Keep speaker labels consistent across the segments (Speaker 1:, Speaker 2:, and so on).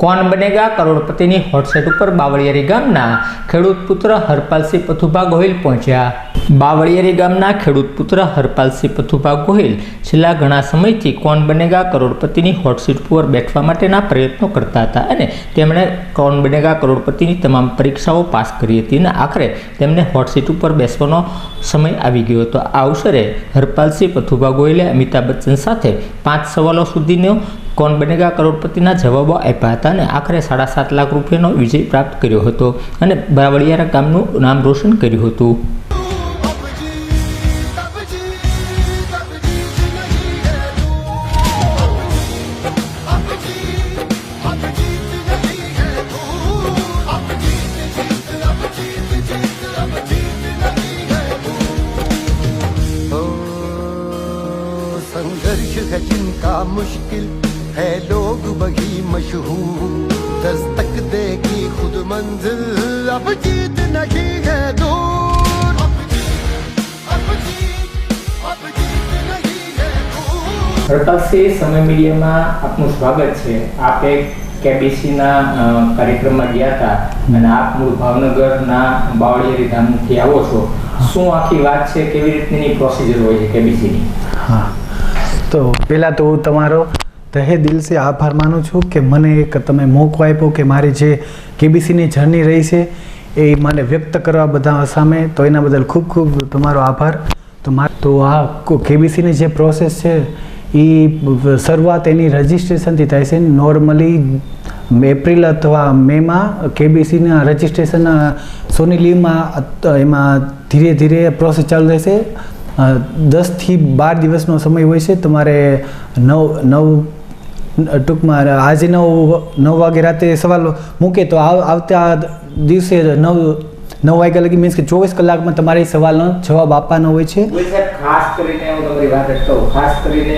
Speaker 1: કોણ બનેગા કરોડપતિની હોટસેટ ઉપર બાવળિયારી ગામના ખેડૂત પુત્ર હરપાલસિંહ પથુભા ગોહિલ પહોંચ્યા। બાવળિયારી ગામના ખેડૂત પુત્ર હરપાલસિંહ પથુભા ગોહિલ છેલ્લા ઘણા સમયથી કોણ બનેગા કરોડપતિની હોટસીટ પર બેઠવા માટેના પ્રયત્નો કરતા હતા અને તેમણે કોણ બનેગા કરોડપતિની તમામ પરીક્ષાઓ પાસ કરી હતી અને આખરે તેમને હોટસીટ ઉપર બેસવાનો સમય આવી ગયો હતો। આ અવસરે હરપાલસિંહ પથુભા ગોહિલે અમિતાભ બચ્ચન સાથે 5 સવાલો સુધીનો કોણ બનેગા કરોડપતિના જવાબો આપ્યા હતા અને આખરે 7.5 લાખ રૂપિયાનો વિજય પ્રાપ્ત કર્યો હતો અને બાવળિયારા ગામનું નામ રોશન કર્યું હતું।
Speaker 2: संघर्ष है जिनका मुश्किल है लोग वही मशहूर दस्तक देगी खुद मंजिल अब जीत नहीं है दूर अब जीत नहीं है दूर।
Speaker 1: હરપાલસિંહ સમય મીડિયામાં આપનું સ્વાગત છે। આપ એક કેબીસીના કાર્યક્રમમાં ગયા હતા અને આપ મૂળ ભાવનગરના બાવળિયારી ગામથી આવો છો। શું આખી વાત છે, કેવી રીતની પ્રોસિજર હોય છે કેબીસીની?
Speaker 3: हाँ, तो पहला तो તમારો તહે દિલ से આભાર માનું છું કે મને એક તમે મોકો આપ્યો કે મારી જે કેબીસીની જર્ની રહી છે એ મને વ્યક્ત કરવા બધા સામે, તો એના બદલ ખૂબ ખૂબ તમારો આભાર। તો આ કેબીસીની જે પ્રોસેસ છે એ શરૂઆત એની રજિસ્ટ્રેશનથી થાય છે। નોર્મલી એપ્રિલ અથવા મેમાં કેબીસીના રજિસ્ટ્રેશન સોની લીવમાં એમાં ધીરે ધીરે પ્રોસેસ ચાલુ રહેશે। 10 થી 12 દિવસનો સમય હોય છે। તમારે ટૂંકમાં આજે 9 વાગે રાતે સવાલ મૂકે તો આવતા દિવસે 9 વાગ્યા લગી મીન્સ કે 24 કલાકમાં તમારે સવાલનો જવાબ આપવાનો હોય છે।
Speaker 1: ખાસ કરીને હું તમારી વાત કહું, ખાસ કરીને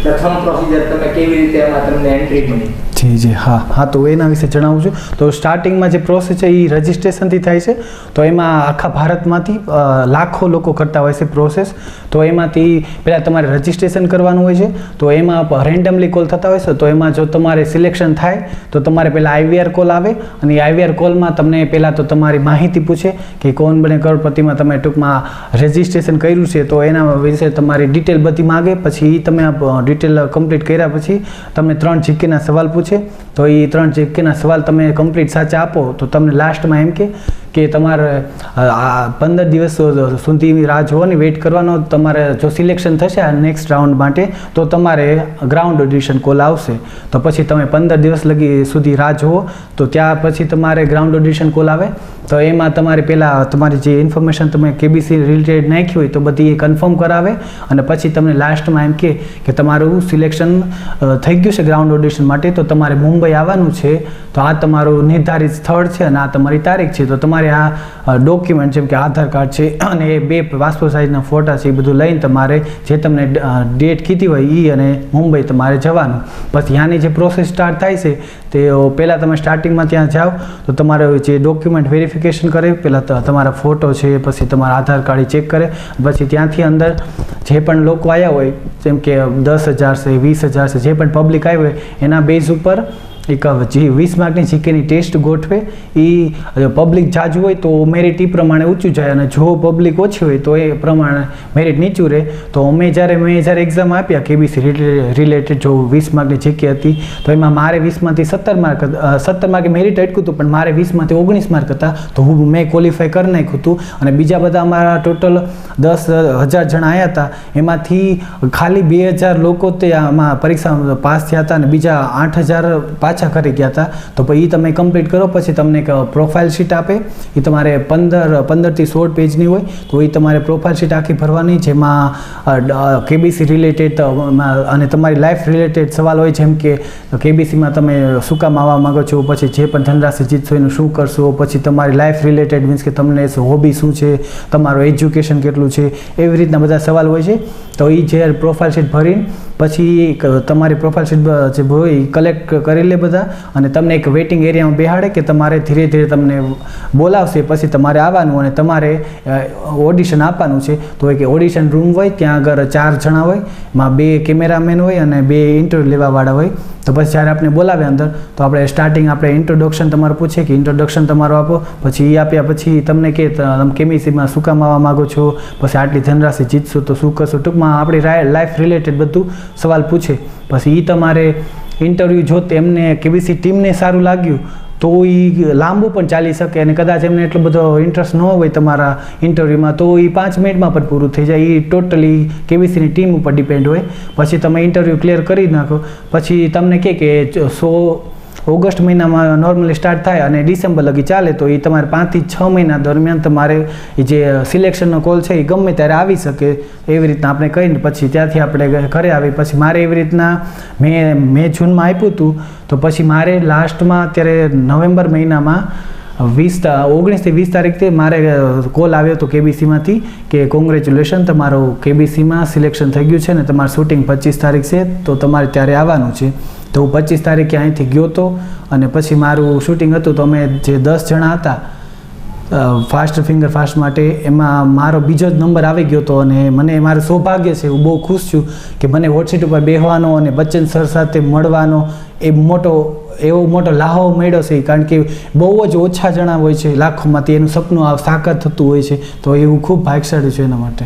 Speaker 1: પ્રથમ પ્રોસિજર તમે કેવી રીતે એમાં તમને એન્ટ્રી મળી?
Speaker 3: જી જી હા, તો એના વિશે જણાવું છું। તો સ્ટાર્ટિંગમાં જે પ્રોસેસ છે એ રજિસ્ટ્રેશનથી થાય છે। તો એમાં આખા ભારતમાંથી લાખો લોકો કરતા હોય છે પ્રોસેસ। તો એમાંથી પહેલાં તમારે રજિસ્ટ્રેશન કરવાનું હોય છે। તો એમાં રેન્ડમલી કોલ થતા હોય છે। તો એમાં જો તમારે સિલેક્શન થાય તો તમારે પહેલાં IVR કોલ આવે અને IVR કોલમાં તમને પહેલાં તો તમારી માહિતી પૂછે કે કોણ બને કરોડપતિમાં તમે ટૂંકમાં રજિસ્ટ્રેશન કર્યું છે તો એના વિશે તમારી ડિટેલ બધી માગે। પછી તમે ડિટેલ કમ્પ્લીટ કર્યા પછી તમને 3 જીકેના સવાલ પૂછે। તો એ 3 જીકેના સવાલ તમે કમ્પ્લીટ સાચા આપો તો તમને લાસ્ટમાં એમ કે તમારે 15 દિવસ સુધી રાહ જોવાની, વેઇટ કરવાનો। તમારે જો સિલેક્શન થશે આ નેક્સ્ટ રાઉન્ડ માટે તો તમારે ગ્રાઉન્ડ ઓડિશન કોલ આવશે। તો પછી તમે 15 દિવસ સુધી રાહ જુઓ। તો ત્યાં પછી તમારે ગ્રાઉન્ડ ઓડિશન કોલ આવે। તો એમાં તમારે પહેલાં તમારી જે ઇન્ફોર્મેશન તમે કેબીસી રિલેટેડ નાખી હોય તો બધી એ કન્ફર્મ કરાવે અને પછી તમને લાસ્ટમાં એમ કે તમારું સિલેક્શન થઈ ગયું છે ગ્રાઉન્ડ ઓડિશન માટે, તો તમારે મુંબઈ આવવાનું છે। તો આ તમારું નિર્ધારિત સ્થળ છે અને આ તમારી તારીખ છે। તો તમારે આ ડોક્યુમેન્ટ જેમ કે આધાર કાર્ડ છે અને 2 પાસપોર્ટ સાઇઝના ફોટા છે એ બધું લઈને તમારે જે તમને ડેટ કીધી હોય એ અને મુંબઈ તમારે જવાનું। પછી ત્યાંની જે પ્રોસેસ સ્ટાર્ટ થાય છે તે પહેલાં તમે સ્ટાર્ટિંગમાં ત્યાં જાઓ તો તમારે જે ડોક્યુમેન્ટ વેરિફિકેશન કરે, પહેલાં તમારા ફોટો છે, પછી તમારા આધાર કાર્ડ ચેક કરે। પછી ત્યાંથી અંદર જે પણ લોકો આવ્યા હોય જેમ કે 10,000 છે, 20,000 છે, જે પણ પબ્લિક આવી હોય એના બેઝ ઉપર એક જે 20 માર્કની જીકેની ટેસ્ટ ગોઠવે। એ પબ્લિક જાજુ હોય તો મેરિટ એ પ્રમાણે ઊંચું જાય અને જો પબ્લિક ઓછી હોય તો એ પ્રમાણે મેરિટ નીચું રહે। તો મેં જ્યારે એક્ઝામ આપ્યા કેબીસી રિલેટેડ જો 20 માર્કની જીકે હતી તો એમાં મારે 20માંથી 17 માર્કે મેરિટ અટક્યું હતું, પણ મારે 20માંથી 19 માર્ક હતા તો મેં ક્વોલિફાય કરી નાખ્યું હતું। અને બીજા બધા અમારા ટોટલ 10,000 જણા આવ્યા હતા, એમાંથી ખાલી 2,000 લોકો તે આમાં પરીક્ષા પાસ થયા હતા અને બીજા 8,000 પાછા કરી ગયા હતા। તો પછી તમે કમ્પ્લીટ કરો પછી તમને એક પ્રોફાઇલ શીટ આપે। એ તમારે 15 થી 16 પેજની હોય। તો એ તમારે પ્રોફાઇલ શીટ આખી ભરવાની, જેમાં કેબીસી રિલેટેડ અને તમારી લાઈફ રિલેટેડ સવાલ હોય, જેમ કે કેબીસીમાં તમે શું કામ આવવા માગો છો, પછી જે પણ ધનરાશિ જીતશો એનું શું કરશો, પછી તમારી લાઈફ રિલેટેડ મીન્સ કે તમને હોબી શું છે, તમારું એજ્યુકેશન કેટલું છે, એવી રીતના બધા સવાલ હોય છે। તો એ જે પ્રોફાઇલ શીટ ભરીને પછી તમારી પ્રોફાઇલ શીટ જે હોય એ કલેક્ટ કરી લે બધા, અને તમને એક વેઇટિંગ એરિયામાં બેહાડે કે તમારે ધીરે ધીરે તમને બોલાવશે, પછી તમારે આવવાનું અને તમારે ઓડિશન આપવાનું છે. તો એક ઓડિશન રૂમ હોય, ત્યાં આગળ 4 જણા હોય, એમાં 2 કેમેરામેન હોય અને 2 ઇન્ટરવ્યૂ લેવાવાળા હોય. તો પછી જ્યારે આપણે બોલાવે અંદર, તો આપણે સ્ટાર્ટિંગ આપણે ઇન્ટ્રોડક્શન તમારું પૂછે કે ઇન્ટ્રોડક્શન તમારું આપો. પછી એ આપ્યા પછી તમને કે તમે કેમિસ્ટ્રીમાં શું કામ આવવા માગો છો, પછી આટલી ધનરાશિ જીતશો તો શું કરશો, ટૂંકમાં આપણી લાઈફ રિલેટેડ બધું સવાલ પૂછે. પછી એ તમારે ઇન્ટરવ્યૂ જો એમને કેબીસી ટીમને સારું લાગ્યું તો એ લાંબુ પણ ચાલી શકે, અને કદાચ એમને એટલો બધો ઇન્ટરેસ્ટ ન હોય તમારા ઇન્ટરવ્યૂમાં તો એ 5 મિનિટમાં પણ પૂરું થઈ જાય. એ ટોટલી કેબીસીની ટીમ ઉપર ડિપેન્ડ હોય. પછી તમે ઇન્ટરવ્યૂ ક્લિયર કરી નાખો, પછી તમને કે ઓગસ્ટ મહિનામાં નોર્મલી સ્ટાર્ટ થાય અને ડિસેમ્બર લગી ચાલે, તો એ તમારે 5 થી 6 મહિના દરમિયાન તમારે જે સિલેક્શનનો કોલ છે એ ગમે ત્યારે આવી શકે. એવી રીતના આપણે કહીને પછી ત્યાંથી આપણે ઘરે આવી. પછી મારે એવી રીતના મેં જૂનમાં આપ્યું હતું, તો પછી મારે લાસ્ટમાં અત્યારે નવેમ્બર મહિનામાં 19 થી 20 તારીખથી મારે કોલ આવ્યો હતો કેબીસીમાંથી કે કોંગ્રેચ્યુલેશન, તમારું કેબીસીમાં સિલેક્શન થઈ ગયું છે ને તમારું શૂટિંગ 25 તારીખ છે, તો તમારે ત્યારે આવવાનું છે. તો હું 25 તારીખે અહીંથી ગયો હતો, અને પછી મારું શૂટિંગ હતું. તો અમે જે 10 જણા હતા ફાસ્ટ ફિંગર ફાસ્ટ માટે, એમાં મારો બીજો જ નંબર આવી ગયો હતો. અને મને મારું સૌભાગ્ય છે, હું બહુ ખુશ છું કે મને હોટ સીટ ઉપર બેસવાનો અને બચ્ચન સર સાથે મળવાનો એવો મોટો લાહો મળ્યો છે. કારણ કે બહુ જ ઓછા જણા હોય છે લાખોમાંથી, એનું સપનું સાકાર થતું હોય છે. તો એ હું ખૂબ ભાગ્યશાળી છું એના માટે.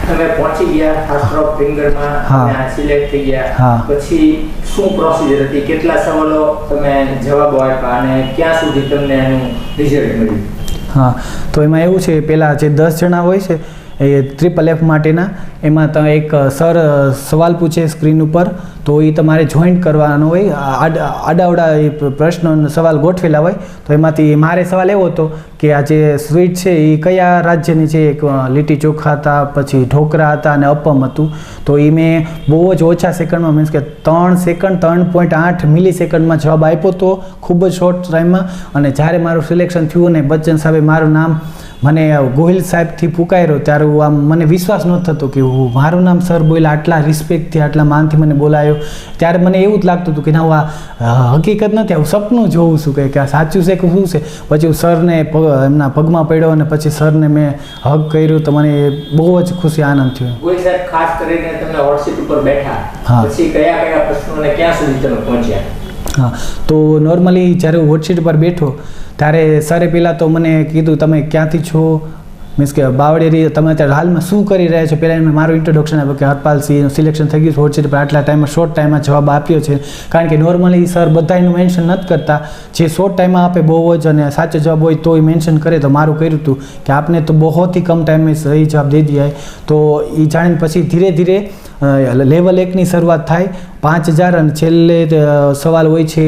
Speaker 1: તમે પહોંચી ગયા ફાસ્ટ રોક ફિંગરમાં, અને સિલેક્ટ થઈ ગયા, પછી શું પ્રોસિજર હતી, કેટલા સવાલો તમે જવાબો આપ્યા અને ક્યાં સુધી તમને એનું રિઝલ્ટ મળ્યું?
Speaker 3: હા, તો એમાં એવું છે, પહેલાં જે 10 જણા હોય છે એ FFF માટેના, એમાં તમે એક સર સવાલ પૂછે સ્ક્રીન ઉપર, તો એ તમારે જોઈન્ટ કરવાનો હોય. આડાવડા એ પ્રશ્નો સવાલ ગોઠવેલા હોય. તો એમાંથી મારે સવાલ એવો હતો કે આ જે સ્વીટ છે એ કયા રાજ્યની છે. એક લીટી ચોખા હતા, પછી ઢોકળા હતા અને અપમ હતું. તો એ મેં બહુ જ ઓછા સેકન્ડમાં, મીન્સ કે 3 સેકન્ડ 3.8 મિલી સેકન્ડમાં જવાબ આપ્યો હતો, ખૂબ જ શોર્ટ ટાઈમમાં. અને જ્યારે મારું સિલેક્શન થયું ને બચ્ચન સાહેબે મારું નામ મને ગોહિલ સાહેબથી પુકાર્યો, ત્યારે આમ મને વિશ્વાસ ન થતો કે મારું નામ સર બોલ્યા, આટલા રિસ્પેક્ટથી આટલા માનથી મને બોલાયો. ત્યારે મને એવું જ લાગતું હતું કે ના, આ હકીકત નથી, હું સપનું જોઉં છું કે આ સાચું છે કે શું છે. પછી હું સરને એમના પગમાં પડ્યો અને પછી સરને મેં હગ કર્યું, તો મને બહુ જ ખુશી આનંદ થયો.
Speaker 1: ગોહિલ સાહેબ ખાસ કરીને તમને હોટ સીટ ઉપર બેઠા, પછી કયા પ્રશ્નોને ક્યાં સુધી તમે પહોંચ્યા?
Speaker 3: હા, તો નોર્મલી જ્યારે હું હોટ સીટ પર બેઠો ત્યારે સરે પહેલાં તો મને કીધું તમે ક્યાંથી છો, મીન્સ કે બાવળિયારી તમે અત્યારે હાલમાં શું કરી રહ્યા છો. પહેલાં મેં મારું ઇન્ટ્રોડક્શન આપ્યું કે હરપાલસિંહનું સિલેક્શન થઈ ગયું છે હોટ સીટ પર, આટલા ટાઈમમાં શોર્ટ ટાઈમમાં જવાબ આપ્યો છે. કારણ કે નોર્મલી સર બધાનું મેન્શન નથી કરતા, જે શોર્ટ ટાઈમમાં આપે બહુ જ અને સાચો જવાબ હોય તો એ મેન્શન કરે. તો મારું કર્યું હતું કે આપને તો બહુ જ કમ ટાઈમ में સહી જવાબ દે દિયા. તો એ જાણીને પછી ધીરે ધીરે લેવલ 1ની શરૂઆત થાય. 5000 અને છેલ્લે સવાલ હોય છે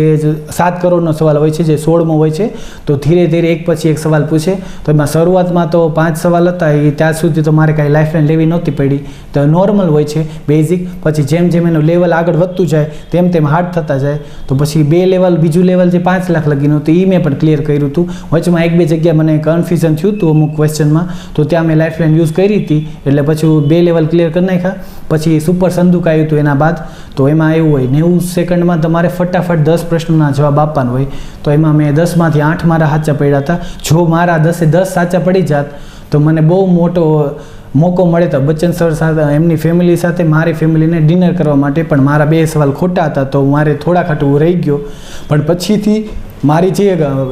Speaker 3: 7 કરોડનો સવાલ હોય છે, જે 16મો હોય છે. તો ધીરે ધીરે એક પછી એક સવાલ પૂછે. તો એમાં શરૂઆતમાં તો 5 સવાલ હતા, એ ત્યાં સુધી તો મારે કાંઈ લાઈફલાઈન લેવી નહોતી પડી. તો નોર્મલ હોય છે બેઝિક. પછી જેમ જેમ એનું લેવલ આગળ વધતું જાય તેમ તેમ હાર્ડ થતા જાય. તો પછી 2 લેવલ, બીજું લેવલ જે 5 લાખ લગીનું હતું એ મેં પણ ક્લિયર કર્યું હતું. વચમાં 1-2 જગ્યાએ મને કન્ફ્યુઝન થયું હતું અમુક ક્વેશ્ચનમાં, તો ત્યાં મેં લાઈફલાઈન યુઝ કરી હતી. એટલે પછી 2 લેવલ ક્લિયર કરી નાખ્યા. પછી સુપર સંદૂક આવ્યું હતું એના બાદ. તો એમાં એવું હોય 90 સેકન્ડમાં તમારે ફટાફટ 10 પ્રશ્નોના જવાબ આપવાનો હોય. તો એમાં મેં 10માંથી 8 મારા સાચા પડ્યા હતા. જો મારા 10 સાચા પડી જાત તો મને બહુ મોટો મોકો મળે તો બચ્ચન સર સાથે, એમની ફેમિલી સાથે મારી ફેમિલીને ડિનર કરવા માટે. પણ મારા 2 સવાલ ખોટા હતા, તો મારે થોડા ખાટું રહી ગયો. પણ પછીથી મારી જે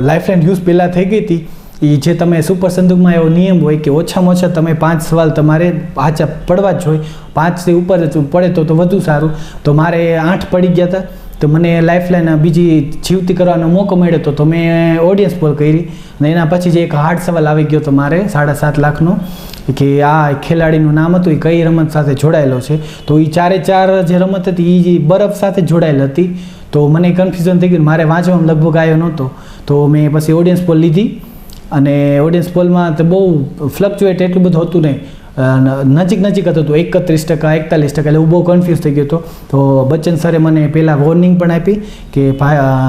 Speaker 3: લાઈફલાઈન યુઝ પહેલાં થઈ ગઈ હતી, એ જે તમે સુપર સંદૂકમાં એવો નિયમ હોય કે ઓછામાં ઓછા તમે 5 સવાલ તમારે સાચા પડવા જ જોઈએ. 5થી ઉપર પડે તો વધુ સારું. તો મારે 8 પડી ગયા હતા. તો મને લાઈફલાઈન બીજી જીવતી કરવાનો મોકો મળ્યો હતો. તો મેં ઓડિયન્સ પોલ કરી, અને એના પછી જે એક હાર્ડ સવાલ આવી ગયો હતો મારે 7.5 લાખનો, કે આ ખેલાડીનું નામ હતું, એ કઈ રમત સાથે જોડાયેલો છે. તો એ 4 જે રમત હતી એ બરફ સાથે જોડાયેલ હતી. તો મને કન્ફ્યુઝન થઈ ગયું, મારે વાંચવામાં લગભગ આવ્યો નહોતો. તો મેં પછી ઓડિયન્સ પોલ લીધી, અને ઓડિયન્સ પોલમાં તો બહુ ફ્લક્ચ્યુએટ એટલું બધું હતું નહીં. નજીક હતું તો 31%, 41%, એટલે હું બહુ કન્ફ્યુઝ થઈ ગયો હતો. તો બચ્ચન સરે મને પહેલાં વોર્નિંગ પણ આપી કે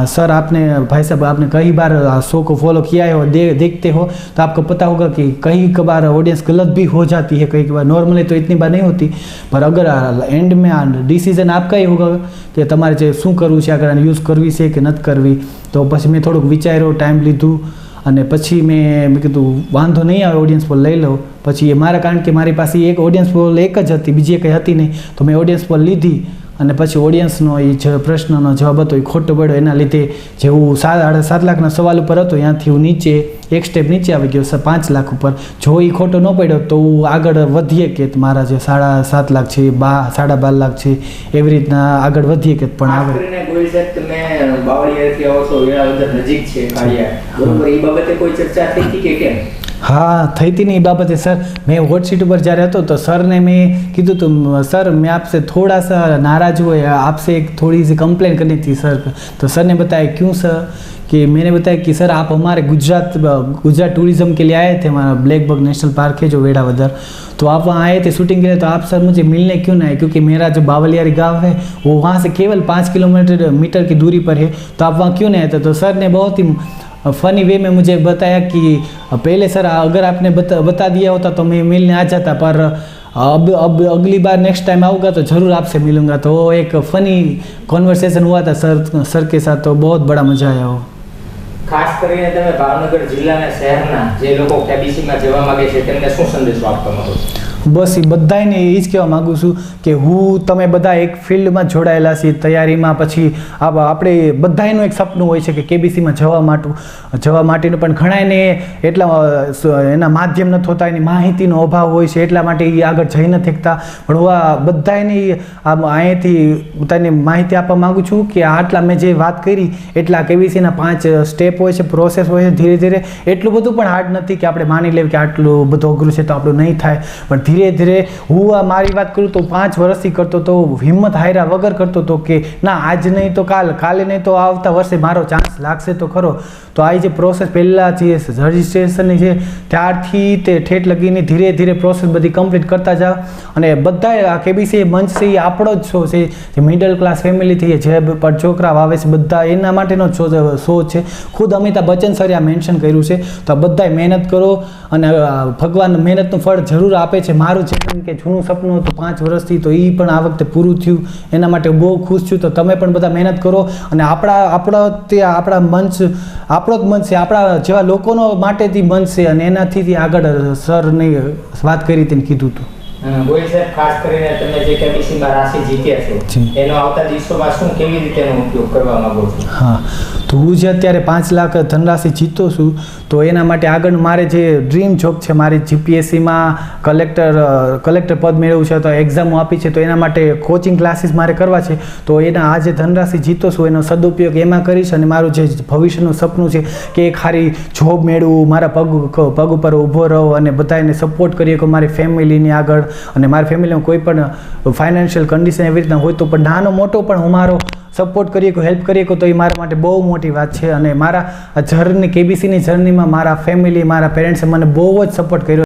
Speaker 3: सर आपने भाई साहब आपने कई बार शो को फॉलो किया है और देखते हो तो आपको पता होगा कि कई बार ऑडियंस गलत भी हो जाती है, कई बार नॉर्मली तो इतनी बार नहीं होती, पर अगर एंड में डिसीजन आपका ही होगा કે તમારે જે શું કરવું છે, આગળ યુઝ કરવી છે કે નથી કરવી. તો પછી મેં થોડુંક વિચાર્યો, ટાઈમ લીધું અને પછી મેં કીધું વાંધો નહીં આવે, ઓડિયન્સ પોલ લઈ લો. પછી એ મારા, કારણ કે મારી પાસે એક ઓડિયન્સ પોલ એક જ હતી, બીજી કંઈ હતી નહીં, તો મેં ઓડિયન્સ પોલ લીધી અને પછી ઓડિયન્સનો એ જે પ્રશ્નનો જવાબ હતો એ ખોટો પડ્યો. એના લીધે જે હું 7.5 લાખના સવાલ ઉપર હતો ત્યાંથી હું નીચે એક સ્ટેપ નીચે આવી ગયો 5 લાખ ઉપર. જો એ ખોટો ન પડ્યો તો હું આગળ વધીએ કે મારા જે 7.5 લાખ છે, 12.5 લાખ છે, એવી રીતના આગળ વધીએ કે પણ આગળ.
Speaker 1: ગોહિલ સાહેબ, તમે બાવળિયાથી આવો છો, વેળાવદર નજીક છે કાળિયા, બરોબર, એ બાબતે કોઈ ચર્ચા થઈ હતી કે કેમ?
Speaker 3: हाँ थी थी नहीं बाबत सर. मैं हॉट सीट पर जा रहा था तो सर ने मैं कीधु तो सर मैं आपसे थोड़ा सा नाराज़ हुआ, आपसे एक थोड़ी सी कंप्लेन करनी थी सर. तो सर ने बताया क्यों सर, कि मैंने बताया कि सर आप हमारे गुजरात टूरिज़्म के लिए आए थे, हमारा ब्लैकबक नेशनल पार्क है जो वेड़ावदर, तो आप वहाँ आए थे शूटिंग के लिए, तो आप सर मुझे मिलने क्यों ना आए, क्योंकि मेरा जो बावलियारी गांव है वो वहाँ से केवल 5 किलोमीटर की दूरी पर है, तो आप वहाँ क्यों नहीं आए थे. तो सर ने बहुत ही फ़नी वे में मुझे बताया कि पहले सर अगर आपने बता दिया होता तो मैं मिलने आ जाता, पर अब अगली बार नेक्स्ट टाइम आऊँगा तो ज़रूर आपसे मिलूँगा. तो एक फ़नी कॉन्वर्सेशन हुआ था सर के साथ, तो बहुत बड़ा मज़ा आया वो.
Speaker 1: ખાસ કરીને તમે ભાવનગર જિલ્લાના શહેરના જે લોકો કેબીસીમાં જવા માંગે છે તેમને શું સંદેશો આપવા માંગો છો?
Speaker 3: બસ એ બધાને એ જ કહેવા માગું છું કે તમે બધા એક ફિલ્ડમાં જોડાયેલા છીએ તૈયારીમાં, પછી આપણે બધાનું એક સપનું હોય છે કે કેબીસીમાં જવા માટેનું, પણ ઘણાને એટલા એના માધ્યમ નથી હોતા, એની માહિતીનો અભાવ હોય છે, એટલા માટે એ આગળ જઈ નથી શકતા. પણ હું આ બધાની અહીંયાથી પોતાની માહિતી આપવા માગું છું કે આટલા મેં જે વાત કરી એટલા કેબીસીના 5 સ્ટેપ હોય છે, પ્રોસેસ હોય છે, ધીરે ધીરે એટલું બધું પણ હાર્ડ નથી કે આપણે માની લેવું કે આટલું બધું અઘરું છે તો આપણું નહીં થાય. પણ ધીરે ધીરે હું મારી વાત કરું તો 5 વર્ષથી કરતો તો, હિંમત હાર્યા વગર કરતો તો કે ના આજ નહીં તો કાલે નહીં તો આવતા વર્ષે મારો ચાન્સ લાગશે તો ખરો. તો આ જે પ્રોસેસ પહેલાં જે રજિસ્ટ્રેશનની છે ત્યારથી તે ઠેઠ લગીની ધીરે ધીરે પ્રોસેસ બધી કમ્પ્લીટ કરતા જાઓ. અને બધા આ કેબીસી મંચ છે એ આપણો જ શો છે, જે મિડલ ક્લાસ ફેમિલીથી જે પણ છોકરા આવે છે બધા એના માટેનો શો છે. ખુદ અમિતાભ બચ્ચન સરે આ મેન્શન કર્યું છે. તો બધાય મહેનત કરો અને ભગવાન મહેનતનું ફળ જરૂર આપે છે. મારું જે કે જૂનું સપનું હતું 5 વર્ષથી, તો એ પણ આ વખતે પૂરું થયું, એના માટે બહુ ખુશ છું. તો તમે પણ બધા મહેનત કરો અને આપણા મંચ આપણો જ મંચ છે, આપણા જેવા લોકોનો માટેથી મંચ છે, અને એનાથી આગળ સરની વાત કરી તેને કીધું હતું.
Speaker 1: ગોહિલ સાહેબ, ખાસ કરીને તમે જે કેબીસીમાં રાશિ જીત્યા છો એનો આવતા દિવસોમાં શું કેવી રીતે એનો ઉપયોગ કરવા માંગો છો?
Speaker 3: હા, તો હું જે અત્યારે 5 લાખ ધનરાશિ જીતો છું, તો એના માટે આગળ મારે જે ડ્રીમ જોબ છે, મારી જીપીએસસીમાં કલેક્ટર પદ મેળવ્યું છે, તો એક્ઝામો આપી છે, તો એના માટે કોચિંગ ક્લાસીસ મારે કરવા છે. તો એના આ જે ધનરાશિ જીતો છું એનો સદુપયોગ એમાં કરીશ, અને મારું જે ભવિષ્યનું સપનું છે કે એક સારી જોબ મેળવું, મારા પગ ઉપર ઊભો રહો અને બધાને સપોર્ટ કરીએ કે મારી ફેમિલીની આગળ, અને મારી ફેમિલીમાં કોઈ પણ ફાઇનાન્શિયલ કન્ડિશન એવી રીતના હોય તો પણ નાનો મોટો પણ હું મારો સપોર્ટ કરીએ કે હેલ્પ કરીએ તો એ મારા માટે બહુ મોટી વાત છે. અને મારા આ જર્ની કેબીસીની જર્નીમાં મારા ફેમિલી, મારા પેરેન્ટ્સે મને બહુ જ સપોર્ટ કર્યો.